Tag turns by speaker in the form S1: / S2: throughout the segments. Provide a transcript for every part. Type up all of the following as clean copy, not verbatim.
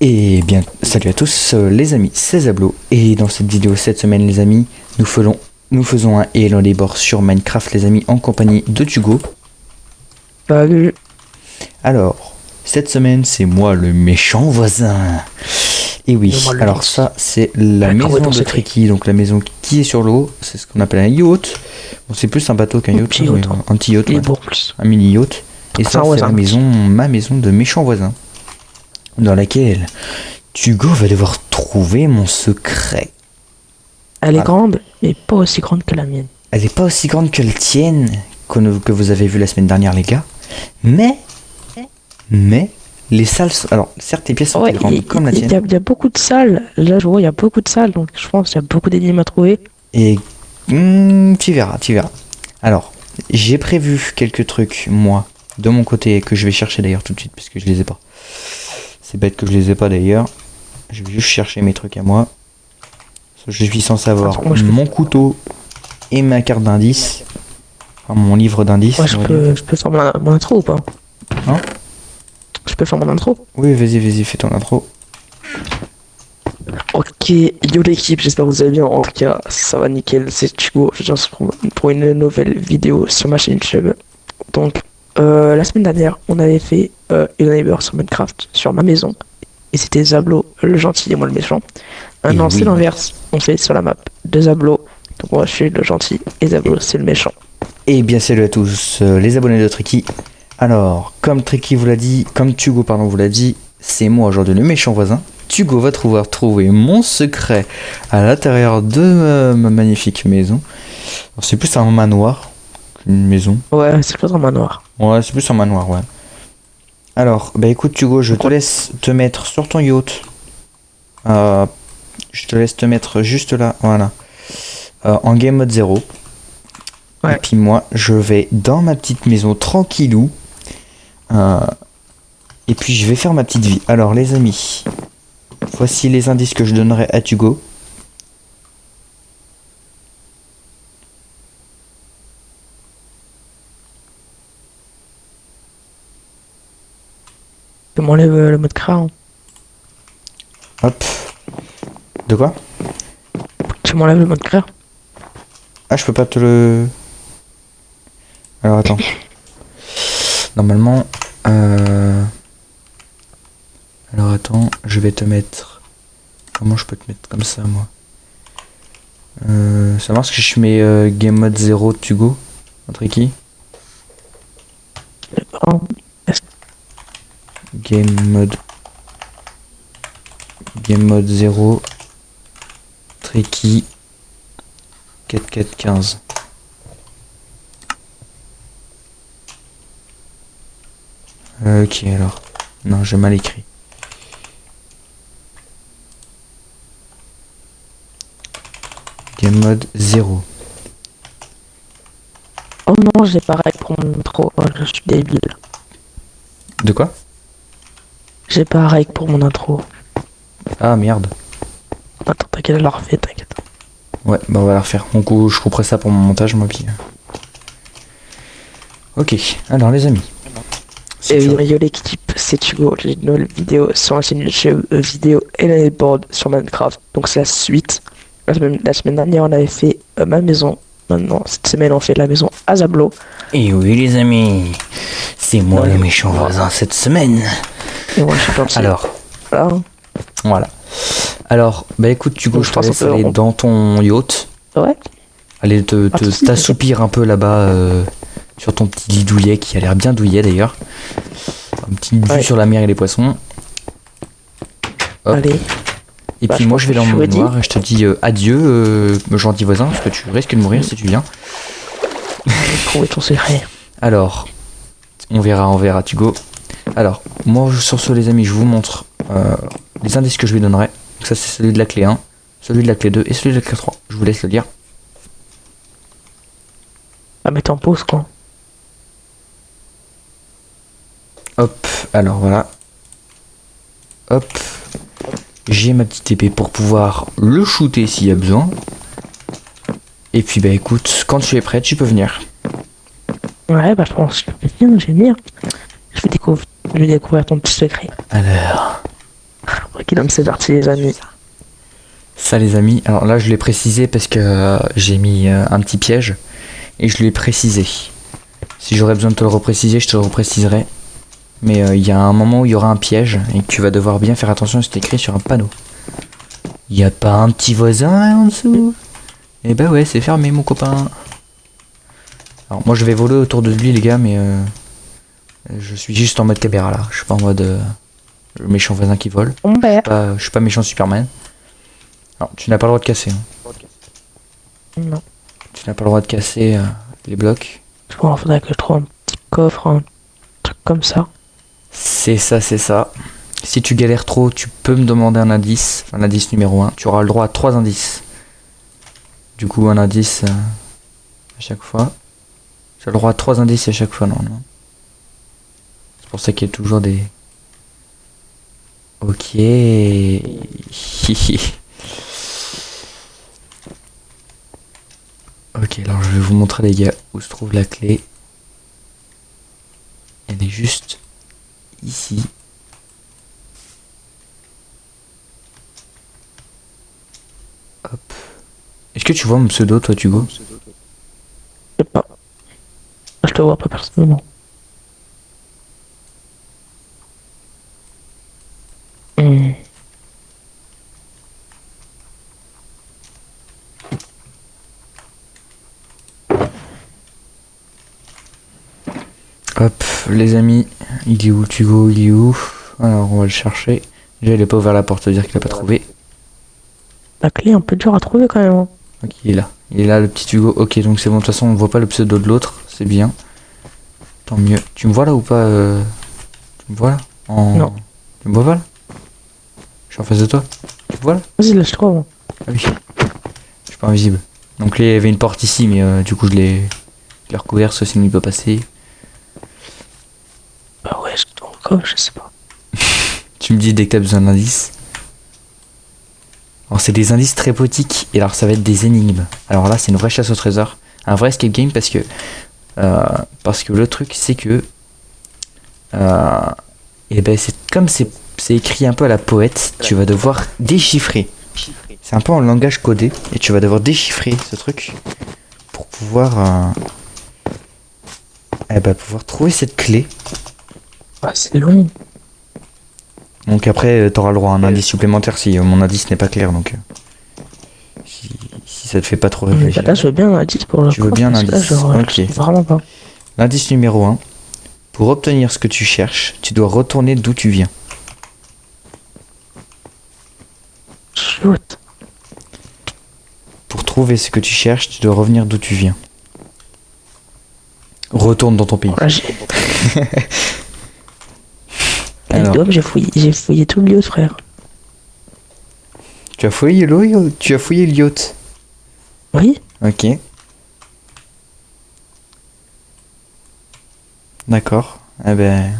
S1: Et bien, salut à tous les amis, c'est Zablo. Et dans cette vidéo cette semaine les amis, nous faisons un Hello des bords sur Minecraft les amis en compagnie de Tugo.
S2: Salut.
S1: Alors, cette semaine c'est moi le méchant voisin. Et oui, alors ça c'est la maison de Tricky, donc la maison qui est sur l'eau, c'est ce qu'on appelle un yacht. Bon, c'est plus un bateau qu'un yacht, un petit yacht, ouais. Un mini yacht. Et ça c'est la maison, ma maison de méchant voisin, dans laquelle Tugo va devoir trouver mon secret.
S2: Elle est grande, mais pas aussi grande que la mienne.
S1: Elle est pas aussi grande que la tienne, que vous avez vu la semaine dernière les gars, mais les salles sont... Alors certes tes pièces sont grandes comme la tienne.
S2: Il y a beaucoup de salles, là je vois il y a beaucoup de salles, donc je pense qu'il y a beaucoup d'énigmes à trouver.
S1: Et tu verras. Alors, j'ai prévu quelques trucs moi, de mon côté, que je vais chercher d'ailleurs tout de suite, parce que je les ai pas. C'est bête que je les ai pas d'ailleurs. Je vais juste chercher mes trucs à moi. Je suis censé avoir mon couteau et ma carte d'indice. Enfin, mon livre d'indice.
S2: Ouais, je peux faire mon intro ou pas?
S1: Hein?
S2: Je peux faire mon intro?
S1: Oui, vas-y, fais ton intro.
S2: Ok, yo l'équipe, j'espère que vous allez bien. En tout cas, ça va nickel, c'est Tugo. Je viens pour une nouvelle vidéo sur ma chaîne YouTube. Donc, la semaine dernière, on avait fait une neighbor sur Minecraft, sur ma maison. Et c'était Zablo, le gentil et moi le méchant. Maintenant, c'est l'inverse. On fait sur la map de Zablo. Donc, moi, je suis le gentil et Zablo, c'est le méchant.
S1: Et bien, salut à tous les abonnés de Tricky. Alors, comme Tricky vous l'a dit, comme Tugo, pardon, vous l'a dit, c'est moi aujourd'hui le méchant voisin. Tugo va pouvoir trouver mon secret à l'intérieur de ma magnifique maison. C'est plus un manoir qu'une maison.
S2: Ouais, c'est plus un manoir.
S1: Ouais, c'est plus un manoir, ouais. Alors, bah écoute Tugo, je te laisse te mettre sur ton yacht. Je te laisse te mettre juste là, voilà. En game mode 0. Ouais. Et puis moi, je vais dans ma petite maison tranquillou. Et puis je vais faire ma petite vie. Alors les amis, voici les indices que je donnerai à Tugo.
S2: Tu m'enlèves le mode crayon.
S1: Hop. De quoi?
S2: Tu m'enlèves le mode crayon.
S1: Ah, je peux pas te le... Alors attends. Normalement... Alors attends, je vais te mettre... Comment je peux te mettre comme ça moi? Ça marche que je mets game mode 0 Tugo entre qui? Game mode 0 Tricky 4415. Ok alors. Non, j'ai mal écrit. Game mode 0.
S2: Oh non, j'ai pas règle pour mon intro. Oh, je suis débile.
S1: De quoi?
S2: J'ai pas règle pour mon intro.
S1: Ah merde.
S2: Attends, t'inquiète, elle l'a refait, t'inquiète.
S1: Ouais, bah on va la refaire. Donc je couperai ça pour mon montage, moi, puis... Ok, alors les amis.
S2: Et yo l'équipe, c'est Tugo, j'ai une nouvelle vidéo sur la chaîne YouTube, vidéo et board sur Minecraft. Donc c'est la suite. La semaine dernière, on avait fait ma maison. Maintenant, cette semaine, on fait la maison à Zablo.
S1: Et oui les amis, c'est moi le méchant voisin cette semaine.
S2: Et moi je suis gentil.
S1: Alors, voilà. Alors, bah écoute Tugo, je te laisse aller dans ton yacht.
S2: Ouais.
S1: Allez t'assoupir un peu là-bas sur ton petit lit douillet qui a l'air bien douillet d'ailleurs. Un petit vue sur la mer et les poissons. Hop.
S2: Allez.
S1: Et puis moi je vais dans mon noir et je te dis adieu gentil voisin, parce que tu risques de mourir si tu viens.
S2: Trouver ton secret.
S1: Alors, on verra Tugo. Alors, moi sur ce les amis, je vous montre les indices que je lui donnerai. Donc ça c'est celui de la clé 1, celui de la clé 2 et celui de la clé 3. Je vous laisse le lire.
S2: Ah mais t'es en pause quoi.
S1: Hop, alors voilà. Hop. J'ai ma petite épée pour pouvoir le shooter s'il y a besoin. Et puis bah écoute, quand tu es prêt, tu peux venir.
S2: Ouais, bah je pense que je vais venir. Je vais découvrir ton petit secret.
S1: Alors,
S2: qu'il a me averti les amis.
S1: Ça les amis, alors là je l'ai précisé parce que j'ai mis un petit piège et je l'ai précisé. Si j'aurais besoin de te le repréciser, je te le repréciserai. Mais il y a un moment où il y aura un piège et que tu vas devoir bien faire attention, c'est écrit sur un panneau. Il n'y a pas un petit voisin là en dessous? Eh bah ouais, c'est fermé mon copain. Alors moi je vais voler autour de lui les gars, mais je suis juste en mode caméra là. Je suis pas en mode le méchant voisin qui vole. Je suis pas méchant Superman. Alors tu n'as pas le droit de casser. Hein.
S2: Non.
S1: Tu n'as pas le droit de casser les blocs.
S2: Je crois qu'il faudrait que je trouve un petit coffre, un truc comme ça.
S1: C'est ça, c'est ça. Si tu galères trop, tu peux me demander un indice numéro 1. Tu auras le droit à 3 indices. Du coup, un indice à chaque fois. Tu as le droit à 3 indices à chaque fois, normalement. C'est pour ça qu'il y a toujours des... Ok. Ok, alors je vais vous montrer les gars où se trouve la clé. Elle est juste ici. Hop. Est-ce que tu vois mon pseudo, toi, Hugo?
S2: Je sais pas. Je te vois pas personnellement.
S1: Hop, les amis, il est où Hugo? Il est où? Alors, on va le chercher. Déjà, il est pas ouvert la porte, ça veut dire qu'il a pas trouvé.
S2: La clé est un peu dure à trouver quand même.
S1: Ok, il est là. Il est là, le petit Hugo. Ok, donc c'est bon, de toute façon, on voit pas le pseudo de l'autre, c'est bien. Tant mieux. Tu me vois là ou pas Tu me vois là
S2: Non.
S1: Tu me vois pas là? Je suis en face de toi. Tu me vois là?
S2: Vas-y, là, je trouve.
S1: Ah oui. Je suis pas invisible. Donc là, il y avait une porte ici, mais du coup, je l'ai recouvert, ça sinon il peut passer.
S2: Bah ouais, je dois encore, je sais pas.
S1: Tu me dis dès que t'as besoin d'indices. Alors c'est des indices très potiques et alors ça va être des énigmes. Alors là c'est une vraie chasse au trésor, un vrai escape game parce que le truc c'est que et ben c'est comme c'est écrit un peu à la poète, tu vas devoir déchiffrer. C'est un peu en langage codé et tu vas devoir déchiffrer ce truc pour pouvoir pouvoir trouver cette clé.
S2: Ah, c'est long.
S1: Donc après, t'auras le droit à un indice supplémentaire si mon indice n'est pas clair. Donc si ça te fait pas trop réfléchir.
S2: Là, je veux bien un indice pour le
S1: Tu veux bien un indice? Ok.
S2: Vraiment pas.
S1: L'indice numéro 1. Pour obtenir ce que tu cherches, tu dois retourner d'où tu viens.
S2: Shoot.
S1: Pour trouver ce que tu cherches, tu dois revenir d'où tu viens. Retourne dans ton pays.
S2: Là,
S1: Alors,
S2: j'ai fouillé tout le lieu, frère.
S1: tu as fouillé l'eau? Tu as fouillé le yacht?
S2: Oui.
S1: Ok. D'accord. Eh ben,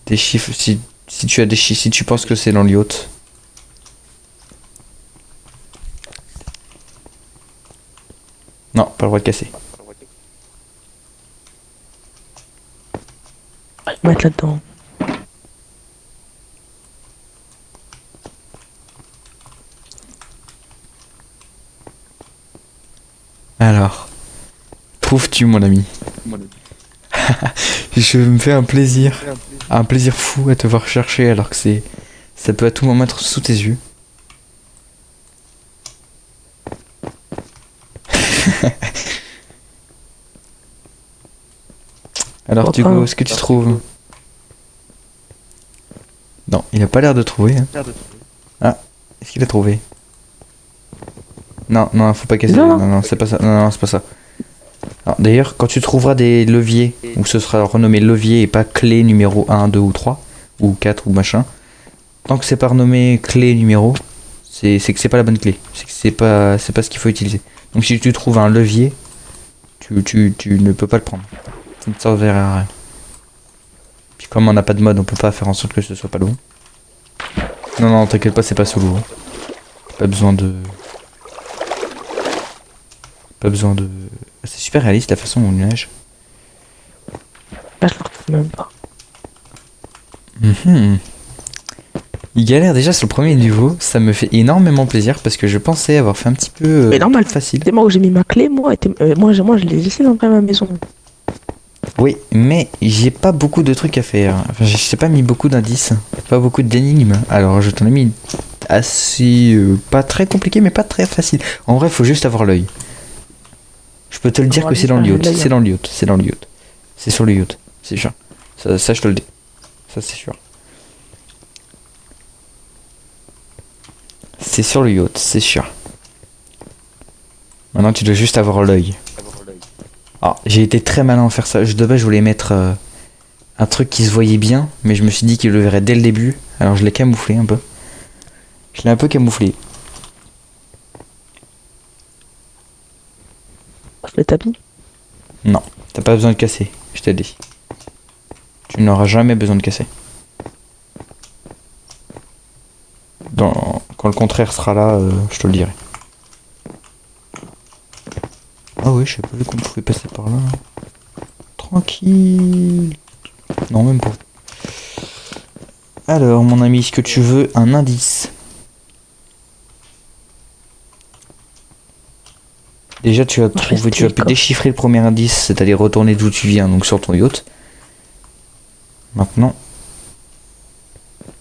S1: des chiffres. Si tu as des chiffres, si tu penses que c'est dans le yacht. Non, pas le droit de casser.
S2: Je vais mettre là-dedans.
S1: Alors, prouves-tu mon ami? Je me fais un plaisir fou à te voir chercher alors que ça peut à tout moment être sous tes yeux. Alors Hugo, est-ce que tu trouves? Non, il a pas l'air de trouver. Hein. Ah, est-ce qu'il a trouvé? Non, non, faut pas casser. Non, c'est pas ça. Non, c'est pas ça. D'ailleurs, quand tu trouveras des leviers, où ce sera renommé levier et pas clé numéro 1, 2 ou 3, ou 4 ou machin, tant que c'est pas renommé clé numéro, c'est que c'est pas la bonne clé. C'est que c'est pas ce qu'il faut utiliser. Donc si tu trouves un levier, tu ne peux pas le prendre. Ça ne servira à rien. Puis comme on n'a pas de mode, on peut pas faire en sorte que ce soit pas long. Non, non, t'inquiète pas, c'est pas sous l'eau. Pas besoin de... C'est super réaliste la façon dont on nage.
S2: Là, je le retrouve même pas.
S1: Il galère déjà sur le premier niveau, ça me fait énormément plaisir parce que je pensais avoir fait un petit peu
S2: Mais normal,
S1: facile.
S2: c'est moi où j'ai mis ma clé, moi je l'ai laissé dans ma maison.
S1: Oui, mais j'ai pas beaucoup de trucs à faire. Enfin, je t'ai pas mis beaucoup d'indices, pas beaucoup d'énigmes. Alors je t'en ai mis assez, pas très compliqué, mais pas très facile. En vrai, faut juste avoir l'œil. Je peux te le dire que c'est dans le yacht, c'est dans le yacht, c'est dans le yacht. C'est sur le yacht, c'est sûr. Ça, je te le dis. Ça, c'est sûr. C'est sur le yacht, c'est sûr. Maintenant, tu dois juste avoir l'œil. Ah, j'ai été très malin à faire ça. De base, je voulais mettre un truc qui se voyait bien, mais je me suis dit qu'il le verrait dès le début. Alors, je l'ai camouflé un peu. Je l'ai un peu camouflé.
S2: Le tapis?
S1: Non, t'as pas besoin de casser, je t'ai dit. Tu n'auras jamais besoin de casser. Quand le contraire sera là, je te le dirai. Ah oui, je sais pas vu qu'on pouvait passer par là. Tranquille. Non, même pas. Alors, mon ami, est-ce que tu veux un indice? Déjà, tu as trouvé, tu as pu déchiffrer le premier indice, c'est-à-dire retourner d'où tu viens, donc sur ton yacht. Maintenant.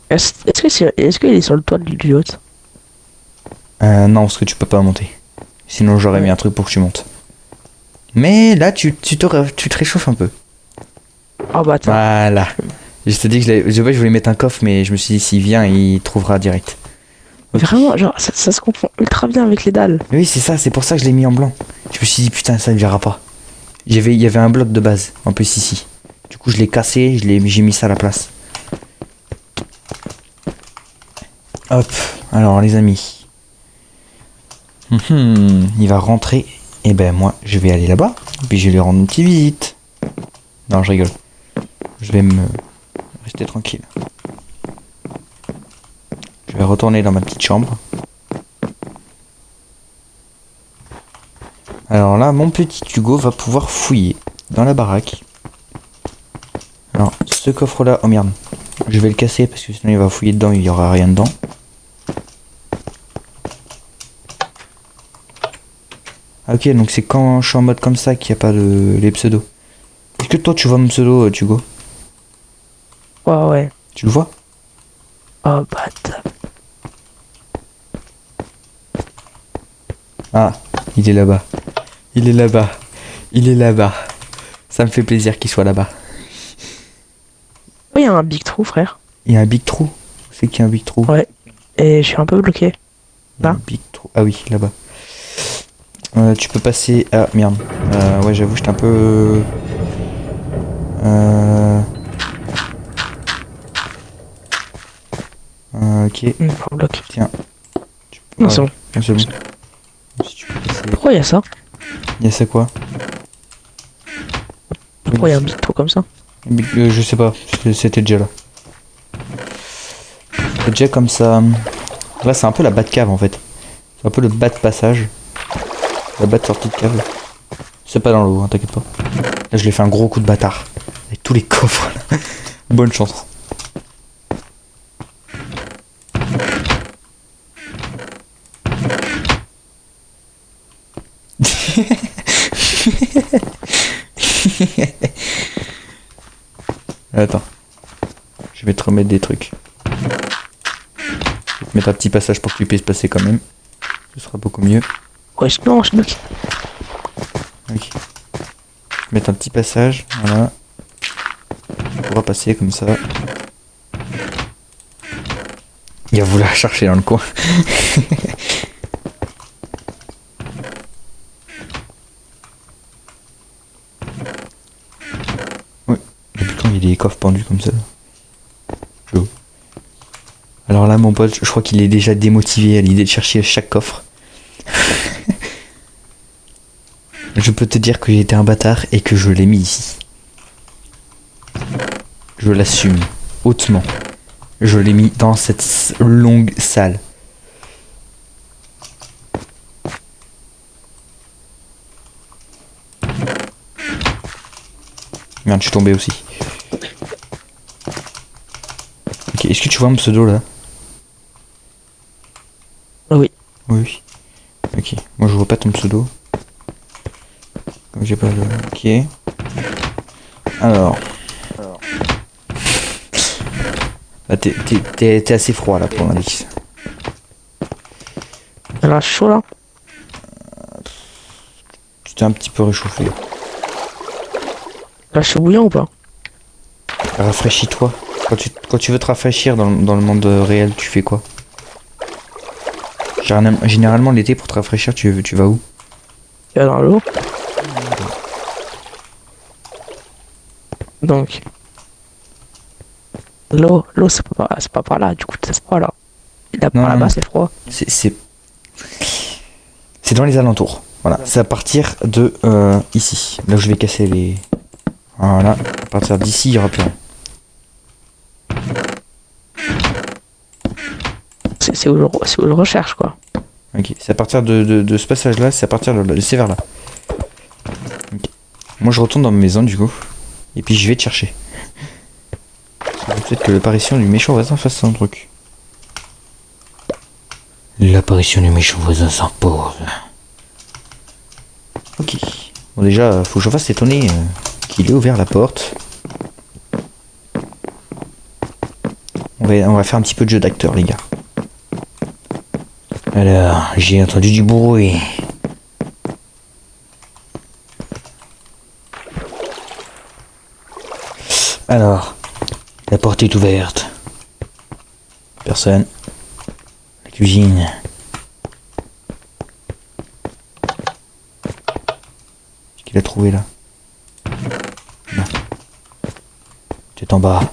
S2: Est-ce qu'il est sur le toit du yacht?
S1: Non, parce que tu peux pas monter. Sinon, j'aurais mis un truc pour que tu montes. Mais là, tu te réchauffes un peu.
S2: Oh bah attends.
S1: Voilà. Je te dis que je voulais mettre un coffre, mais je me suis dit, s'il vient, il trouvera direct.
S2: Okay. Vraiment, genre, ça se confond ultra bien avec les dalles.
S1: Oui, c'est ça, c'est pour ça que je l'ai mis en blanc. Je me suis dit, putain, ça ne verra pas. Il y avait un bloc de base, en plus ici. Du coup, je l'ai cassé, j'ai mis ça à la place. Hop, alors les amis. Il va rentrer. Et ben moi, je vais aller là-bas. Puis je vais lui rendre une petite visite. Non, je rigole. Je vais me rester tranquille. Je vais retourner dans ma petite chambre. Alors là, mon petit Hugo va pouvoir fouiller dans la baraque. Alors, ce coffre-là, oh merde. Je vais le casser parce que sinon il va fouiller dedans, il n'y aura rien dedans. Ok, donc c'est quand je suis en mode comme ça qu'il n'y a pas les pseudos. Est-ce que toi tu vois mon pseudo, Hugo?
S2: Ouais.
S1: Tu le vois?
S2: Oh bâtard.
S1: Ah, il est là-bas. Il est là-bas. Il est là-bas. Ça me fait plaisir qu'il soit là-bas.
S2: Oh, il y a un big trou, frère.
S1: Il y a un big trou. C'est qu'il y a un big trou.
S2: Ouais. Et je suis un peu bloqué.
S1: Là. Un big trou. Ah oui, là-bas. Tu peux passer. Ah merde. Ouais, j'avoue, j'étais un peu. Ok.
S2: Bloc.
S1: Tiens.
S2: Non, c'est bon.
S1: C'est bon. Si tu peux passer...
S2: Pourquoi il y a ça?
S1: Il y a ça quoi?
S2: Pourquoi il y a un big trou comme ça?
S1: Je sais pas. C'était déjà là. C'était déjà comme ça. Là, c'est un peu la bas de cave en fait. C'est un peu le bas de passage. La bas de sortie de cave. C'est pas dans l'eau, hein, t'inquiète pas. Là, je l'ai fait un gros coup de bâtard. Avec tous les coffres là. Bonne chance. Attends. Je vais te remettre des trucs. Je vais te mettre un petit passage pour que tu puisses passer quand même. Ce sera beaucoup mieux.
S2: Ouais, non, je bloque.
S1: Ok. Je vais mettre un petit passage. Voilà. On pourra passer comme ça. Il va vouloir chercher dans le coin. Ouais. Depuis quand il y a des coffres pendus comme ça? Oh. Alors là, mon pote, je crois qu'il est déjà démotivé à l'idée de chercher chaque coffre. Je peux te dire que j'ai été un bâtard et que je l'ai mis ici. Je l'assume hautement. Je l'ai mis dans cette longue salle. Merde, je suis tombé aussi. Ok, est-ce que tu vois mon pseudo là? ton pseudo. Comme j'ai pas le... Ok. Alors... Bah, t'es assez froid là pour l'indice.
S2: Elle a chaud là.
S1: Tu t'es un petit peu réchauffé.
S2: Là, je suis bouillant ou pas?
S1: Rafraîchis-toi. Quand tu veux te rafraîchir dans le monde réel, tu fais quoi? Généralement l'été pour te rafraîchir, tu vas où?
S2: Tu vas dans l'eau. Donc l'eau c'est pas par là, du coup c'est froid là. Et là par là-bas c'est froid.
S1: C'est dans les alentours. Voilà, c'est à partir de ici. Là où je vais casser les... Voilà, à partir d'ici il y aura plus rien.
S2: C'est où je recherche quoi.
S1: Ok, c'est à partir de ce passage là, c'est à partir de c'est vers là. Okay. Moi je retourne dans ma maison du coup. Et puis je vais te chercher. Peut-être que l'apparition du méchant voisin fasse son truc. L'apparition du méchant voisin s'impose. Ok. Bon déjà, faut que je fasse étonner qu'il ait ouvert la porte. On va faire un petit peu de jeu d'acteur les gars. Alors, j'ai entendu du bruit. Alors, la porte est ouverte. Personne. La cuisine. Qu'est-ce qu'il a trouvé là? Non. C'est en bas.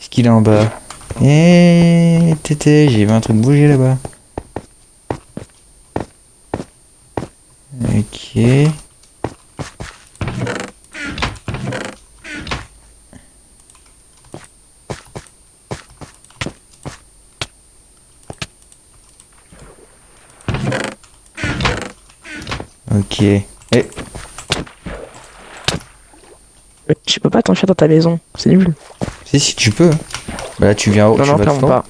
S1: Est-ce qu'il est en bas? Eh, tété, j'ai vu un truc bouger là-bas. Ok. Ok. Eh.
S2: Tu peux pas t'enfuir dans ta maison, c'est nul.
S1: Si tu peux. Bah là tu viens haut,
S2: non,
S1: tu
S2: non,
S1: vas
S2: clairement pas.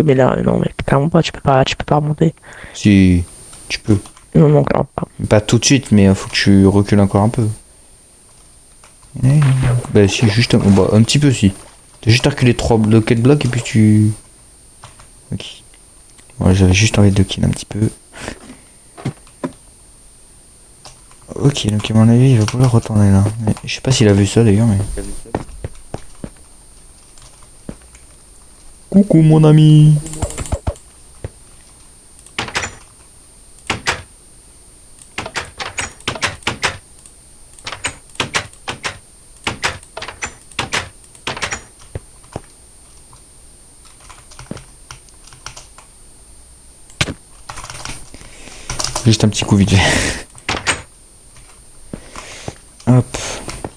S2: Mais là, non, mais clairement pas, tu peux pas remonter.
S1: Si, tu peux.
S2: Non, non, clairement pas.
S1: Pas tout de suite, mais faut que tu recules encore un peu. Bah si, juste bah, un petit peu si. T'as juste à reculer 4 blocs et puis tu... Ok. Bon, j'avais juste envie de kill un petit peu. Ok, donc à mon avis, il va pouvoir retourner là. Mais, je sais pas s'il a vu ça d'ailleurs, mais... Coucou mon ami. Juste un petit coup vite fait. Hop,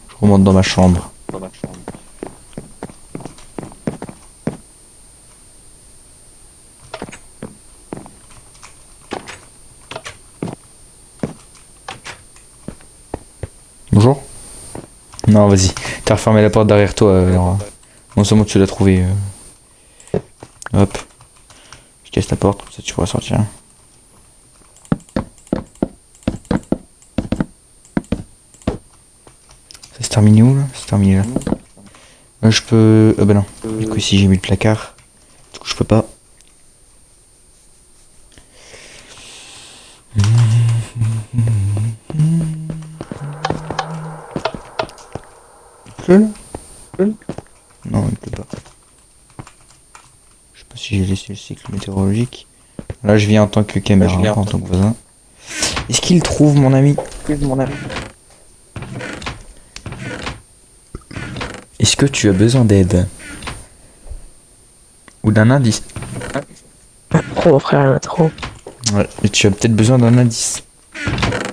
S1: je remonte dans ma chambre. Bonjour. Non, vas-y. T'as refermé la porte derrière toi. Alors, non seulement tu l'as trouvé. Hop. Je casse la porte, comme ça tu pourras sortir. Ça se termine où là? Ça se termine là. Je peux... Ah bah non. Du coup ici j'ai mis le placard. Du coup je peux pas. Il pleut là? Non il pleut pas. Je sais pas si j'ai laissé le cycle météorologique. Là je viens en tant que caméra, pas en tant que voisin. Est-ce qu'il trouve mon ami? Est-ce que tu as besoin d'aide? Ou d'un indice?
S2: Trop frère, il y en a trop.
S1: Ouais, et tu as peut-être besoin d'un indice.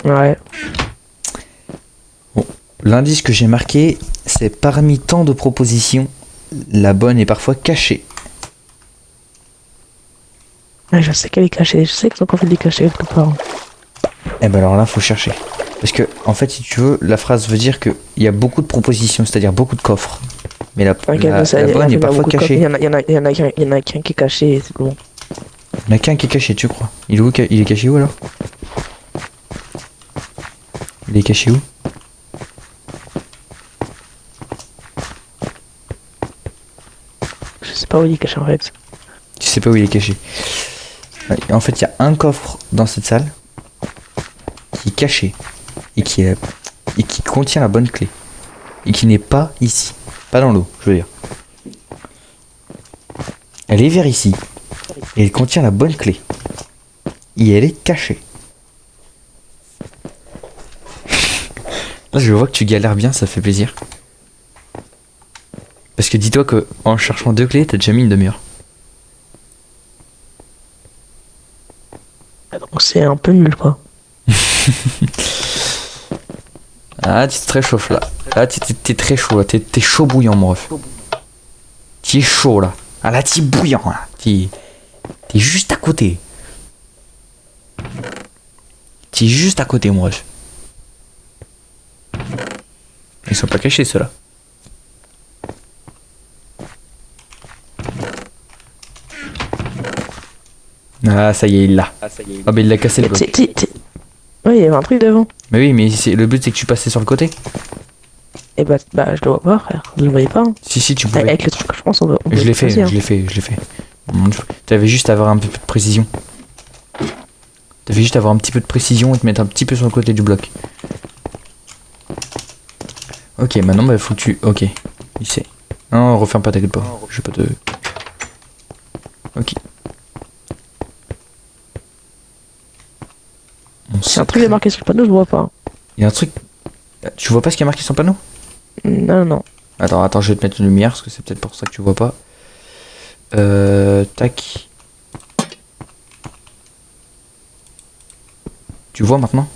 S2: Ouais.
S1: Bon, l'indice que j'ai marqué, c'est parmi tant de propositions, la bonne est parfois cachée.
S2: Ouais, je sais qu'elle est cachée, je sais qu'ils ont encore fait des cachets quelque part.
S1: Eh ben alors là, faut chercher. Parce que, en fait, si tu veux, la phrase veut dire qu'il y a beaucoup de propositions, c'est-à-dire beaucoup de coffres. Mais la bonne est parfois cachée.
S2: Il y en a qu'un qui est caché, c'est bon.
S1: Il n'y en a qu'un qui est caché, tu crois? Il est où? Il est caché où alors? Il est caché où?
S2: Je sais pas où il est caché en fait.
S1: Tu sais pas où il est caché. En fait, il y a un coffre dans cette salle qui est caché et qui contient la bonne clé. Et qui n'est pas ici. Pas dans l'eau, je veux dire. Elle est vers ici. Et elle contient la bonne clé. Et elle est cachée. Là, je vois que tu galères bien, ça fait plaisir. Parce que dis-toi que en cherchant 2 clés, t'as déjà mis une demi-heure.
S2: Donc c'est un peu nul quoi.
S1: Ah, tu te réchauffes là. Là, t'es très chaud là. T'es chaud bouillant, mon ref. T'es chaud là. Ah là, t'es bouillant là. T'es juste à côté. T'es juste à côté, mon ref. Ils sont pas cachés ceux-là. Ah, ça y est, il l'a. Ah, bah il l'a cassé le bloc.
S2: Ouais, il y avait un truc devant.
S1: Mais oui, mais le but c'est que tu passais sur le côté.
S2: Et bah je le vois pas, frère. Je le voyais pas. Hein.
S1: Si, tu pouvais.
S2: Avec le truc, je pense, on peut
S1: je l'ai fait,
S2: choisir.
S1: je l'ai fait. T'avais juste à avoir un peu de précision. T'avais juste à avoir un petit peu de précision et te mettre un petit peu sur le côté du bloc. Ok, maintenant bah faut que tu... Ok, il sait. Non, referme pas, t'inquiète pas. Je vais pas te... Ok.
S2: C'est un truc qui est marqué sur le panneau, je vois pas.
S1: Il y a un truc... Tu vois pas ce qui est marqué sur le panneau?
S2: Non.
S1: Attends, je vais te mettre une lumière, parce que c'est peut-être pour ça que tu vois pas. Tac. Tu vois maintenant?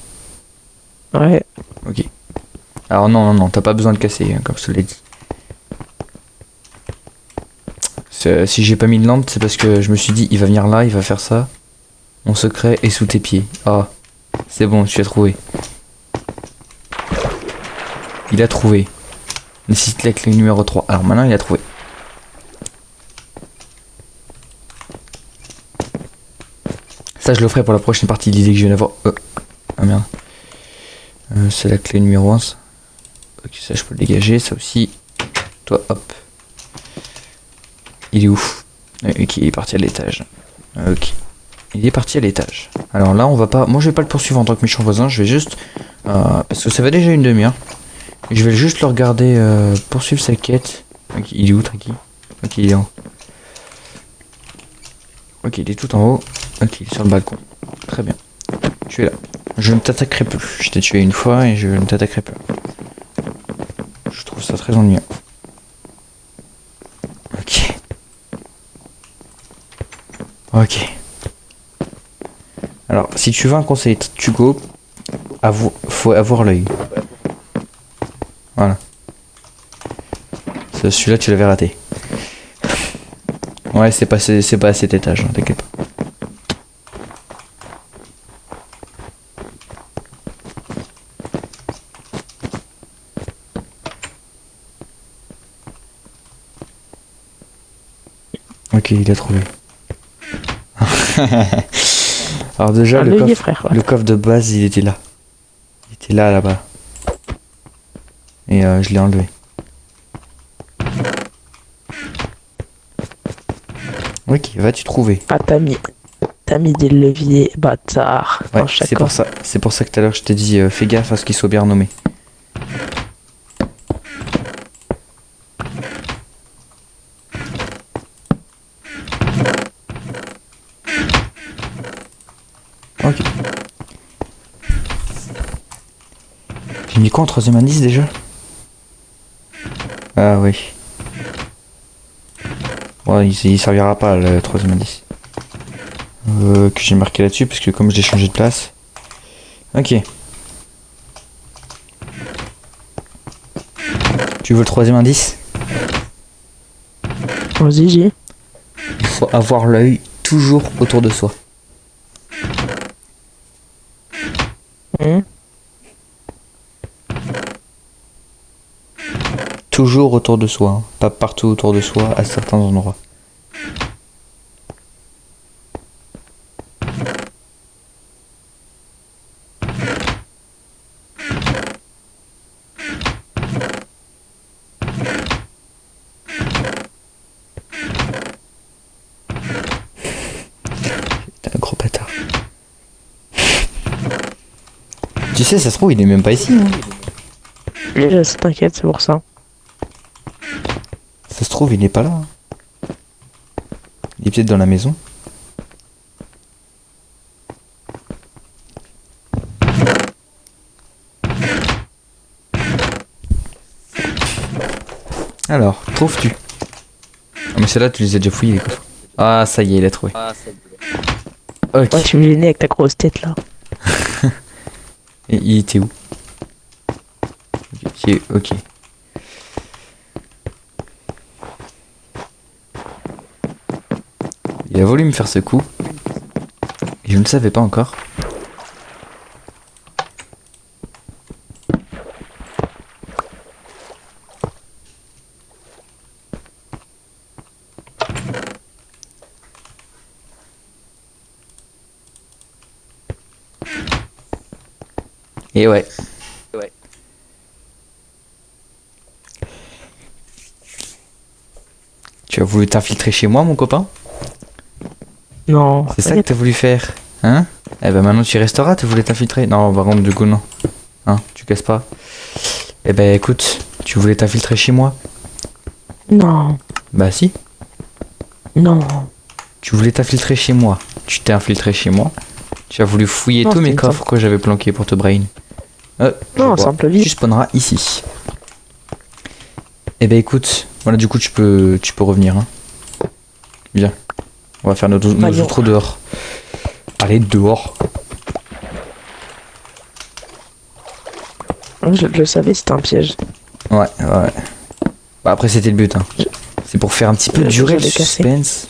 S2: Ouais.
S1: Ok. Alors non, t'as pas besoin de casser, hein, comme je te l'ai dit. Si j'ai pas mis de lampe, c'est parce que je me suis dit, il va venir là, il va faire ça. Mon secret est sous tes pieds. Ah, c'est bon, tu as trouvé. Il a trouvé. Nécessite la clé numéro 3. Alors maintenant, il a trouvé. Ça, je le ferai pour la prochaine partie de l'idée que je viens d'avoir. Ah merde. C'est la clé numéro 1. Ça. Ok, ça, je peux le dégager. Ça aussi. Toi, hop. Il est où? Ok, il est parti à l'étage. Ok. Il est parti à l'étage. Alors là, on va pas... Moi, je vais pas le poursuivre en tant que méchant voisin. Je vais juste... parce que ça va déjà une demi-heure. Je vais juste le regarder poursuivre sa quête. Ok, il est où, Tricky? Ok, il est en haut. Ok, il est tout en haut. Ok, il est sur le balcon. Très bien. Tu es là. Je ne t'attaquerai plus. Je t'ai tué une fois et je ne t'attaquerai plus. Je trouve ça très ennuyeux. Ok. Ok. Alors, si tu veux un conseil, Tugo, faut avoir l'œil. Voilà. Celui-là, tu l'avais raté. Ouais, c'est pas à cet étage, hein, t'inquiète pas. Ok, il a trouvé. Alors déjà, le coffre de base, il était là. Il était là-bas. Et je l'ai enlevé. Ok, vas-tu trouver?
S2: Ah, t'as mis des leviers, bâtard.
S1: Ouais, c'est pour ça que tout à l'heure je t'ai dit fais gaffe à ce qu'il soit bien renommé. Ok. J'ai mis quoi en troisième indice déjà? Ah oui. Ouais, il servira pas le troisième indice. Que j'ai marqué là-dessus parce que comme je l'ai changé de place. Ok. Tu veux le troisième indice?
S2: Vas-y, j'ai.
S1: Il faut avoir l'œil toujours autour de soi. Toujours autour de soi, hein. Pas partout autour de soi, à certains endroits. sais, ça se trouve, il est même pas ici. Hein.
S2: T'inquiète, c'est pour ça.
S1: Ça se trouve, il n'est pas là. Il est peut-être dans la maison. Alors, trouves-tu? Ah, mais celle-là, tu les as déjà fouillés, les coffres. Ah, ça y est, il a trouvé. Ok.
S2: Ouais, tu me gênais avec ta grosse tête là.
S1: Et il était où? Ok, ok. Il a voulu me faire ce coup. Et je ne le savais pas encore. Et ouais. Tu as voulu t'infiltrer chez moi, mon copain?
S2: Non.
S1: C'est ça que t'as voulu faire? Hein? Eh ben maintenant tu y resteras, tu voulais t'infiltrer? Non, par contre, du coup, non. Hein? Tu casses pas? Eh ben écoute, tu voulais t'infiltrer chez moi?
S2: Non.
S1: Bah si.
S2: Non.
S1: Tu voulais t'infiltrer chez moi. Tu t'es infiltré chez moi. Tu as voulu fouiller tous mes coffres que j'avais planqués pour te brain.
S2: Non, simple vie.
S1: Tu spawneras ici. Eh ben écoute, voilà, du coup tu peux revenir. Hein. Viens. On va faire nos outros dehors. Allez, dehors.
S2: Je le savais, c'était un piège.
S1: Ouais. Bah après c'était le but. Hein. C'est pour faire un petit peu durer le suspense.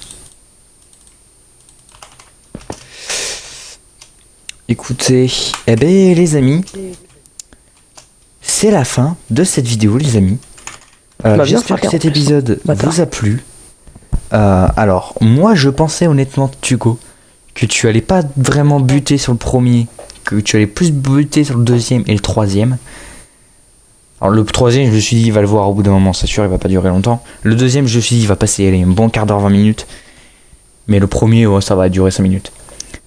S1: Écoutez, eh ben les amis, c'est la fin de cette vidéo, les amis. J'espère que cet épisode vous a plu. Alors, moi je pensais honnêtement, Hugo, que tu allais pas vraiment buter sur le premier, que tu allais plus buter sur le deuxième et le troisième. Alors le troisième, je me suis dit, il va le voir au bout d'un moment, c'est sûr, il va pas durer longtemps. Le deuxième, je me suis dit, il va passer un bon quart d'heure, 20 minutes. Mais le premier, ouais, ça va durer 5 minutes.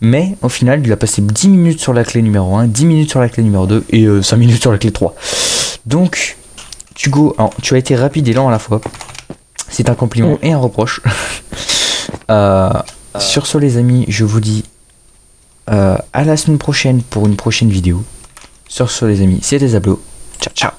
S1: Mais au final, il a passé 10 minutes sur la clé numéro 1, 10 minutes sur la clé numéro 2 et 5 minutes sur la clé 3. Donc, Hugo, alors, tu as été rapide et lent à la fois. C'est un compliment et un reproche. Sur ce, les amis, je vous dis à la semaine prochaine pour une prochaine vidéo. Sur ce, les amis, c'était Zablo. Ciao, ciao.